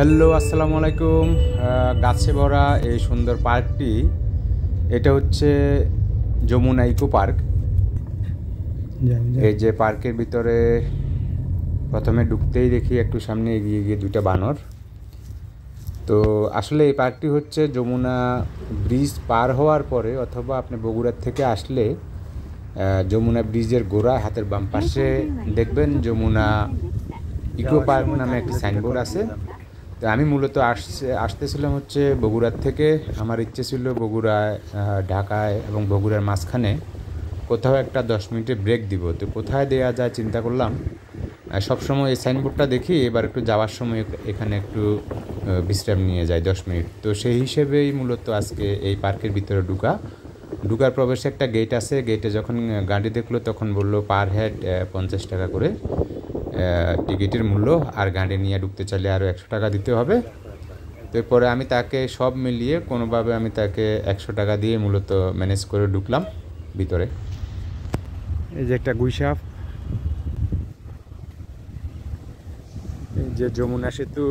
Hello, আসসালামু আলাইকুম। গাছে ভরা এই সুন্দর পার্কটি, এটা হচ্ছে যমুনা ইকো পার্ক। এই যে পার্কের ভিতরে প্রথমে ঢুকতেই দেখি একটু সামনে এগিয়ে গিয়ে দুইটা বানর। তো আসলে এই পার্কটি হচ্ছে যমুনা ব্রিজ পার হওয়ার পরে, অথবা আপনি বগুড়ার থেকে আসলে যমুনা ব্রিজের গোড়া হাতের বাম পাশে দেখবেন যমুনা ইকো পার্ক নামে একটি সাইনবোর্ড আছে। তো আমি মূলত আসতেছিলাম হচ্ছে বগুড়ার থেকে। আমার ইচ্ছে ছিল বগুড়ায়, ঢাকায় এবং বগুড়ার মাঝখানে কোথাও একটা 10 মিনিটের ব্রেক দিব। তো কোথায় দেওয়া যায় চিন্তা করলাম। সবসময় এই সাইনবোর্ডটা দেখি, এবার একটু যাওয়ার সময় এখানে একটু বিশ্রাম নিয়ে যাই 10 মিনিট। তো সেই হিসেবেই মূলত আজকে এই পার্কের ভিতরে ঢুকার প্রবেশে একটা গেট আছে। গেটে যখন গাড়ি দেখলো তখন বললো পার হেড 50 টাকা করে টিকিটের মূল্য, আর গাড়ি নিয়ে ঢুকতে চাইলে আরও 100 টাকা দিতে হবে। তো এরপরে আমি তাকে সব মিলিয়ে কোনোভাবে আমি তাকে 100 টাকা দিয়ে মূলত ম্যানেজ করে ঢুকলাম ভিতরে। এই যে একটা গুইসাপ, এই যে যমুনা সেতু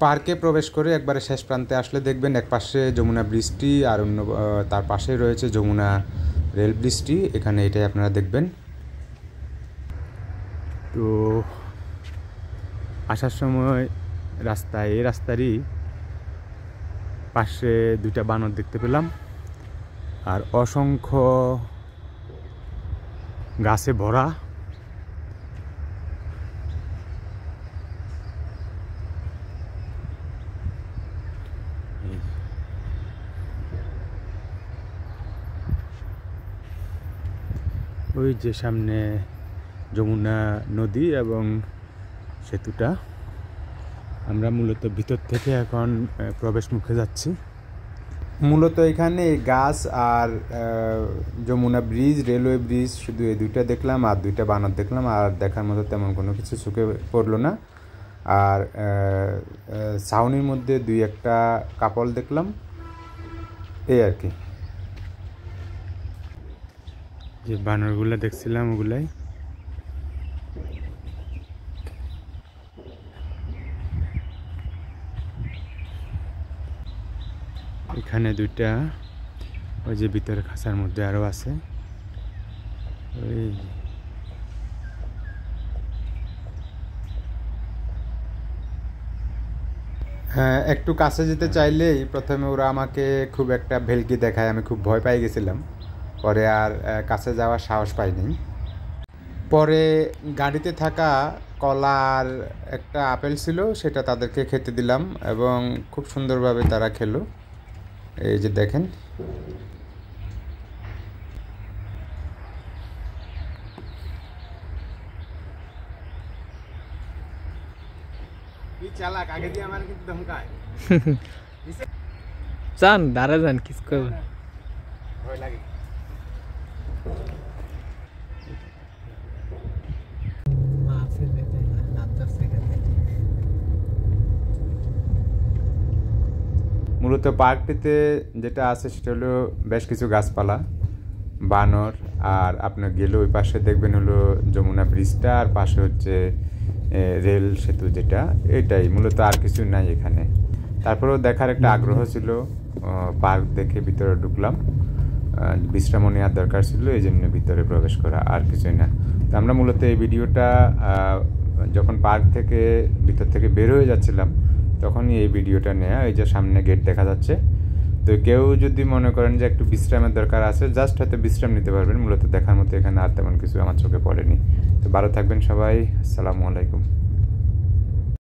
পার্কে প্রবেশ করে একবারে শেষ প্রান্তে আসলে দেখবেন এক পাশে যমুনা ব্রিজটি, আর অন্য তার পাশে রয়েছে যমুনা রেল ব্রিজটি। এখানে এটাই আপনারা দেখবেন। তো আসার সময় এই রাস্তারই পাশে দুইটা বানর দেখতে পেলাম, আর অসংখ্য গাছে ভরা। ওই যে সামনে যমুনা নদী এবং সেতুটা। আমরা মূলত ভিতর থেকে এখন প্রবেশ মুখে যাচ্ছি। মূলত এখানে গাছ আর যমুনা ব্রিজ, রেলওয়ে ব্রিজ, শুধু এই দুইটা দেখলাম আর দুইটা বানর দেখলাম। আর দেখার মতো তেমন কোনো কিছু চোখে পড়লো না। আর ছাউনির মধ্যে দুই একটা কাপল দেখলাম, এই আর কি। যে বানরগুলো দেখছিলাম ওগুলাই। এখানে দুইটা, ওই যে ভিতরে খাঁচার মধ্যে আরো আছে। হ্যাঁ, একটু কাছে যেতে চাইলেই প্রথমে ওরা আমাকে খুব একটা ভেলকি দেখায়, আমি খুব ভয় পাই গেছিলাম। পরে আর কাছে যাওয়ার সাহস পাইনি। পরে গাড়িতে থাকা কলা আর একটা আপেল ছিল, সেটা তাদেরকে খেতে দিলাম এবং খুব সুন্দরভাবে তারা খেলো। এই যে দেখেন। চালাক, আগে দিয়ে আমার কিন্তু ধমকায়। যান দাঁড়া যান, কিস করবে ভয় লাগে। মূলত পার্কটিতে যেটা আছে সেটা হলো বেশ কিছু গাছপালা, বানর, আর আপনার গেলে ওই পাশে দেখবেন হলো যমুনা ব্রিজটা, আর পাশে হচ্ছে রেল সেতু যেটা, এটাই মূলত, আর কিছু নাই এখানে। তারপরেও দেখার একটা আগ্রহ ছিল, পার্ক দেখে ভিতরে ঢুকলাম। বিশ্রামও নেওয়ার দরকার ছিল, এই জন্য ভিতরে প্রবেশ করা, আর কিছুই না। তো আমরা মূলত এই ভিডিওটা যখন পার্ক থেকে ভিতর থেকে বের হয়ে যাচ্ছিলাম তখনই এই ভিডিওটা নেওয়া। এই যে সামনে গেট দেখা যাচ্ছে। তো কেউ যদি মনে করেন যে একটু বিশ্রামের দরকার আছে, জাস্ট হয়তো বিশ্রাম নিতে পারবেন। মূলত দেখার মতো এখানে আর তেমন কিছু আমার চোখে পড়েনি। তো ভালো থাকবেন সবাই, আসসালামু আলাইকুম।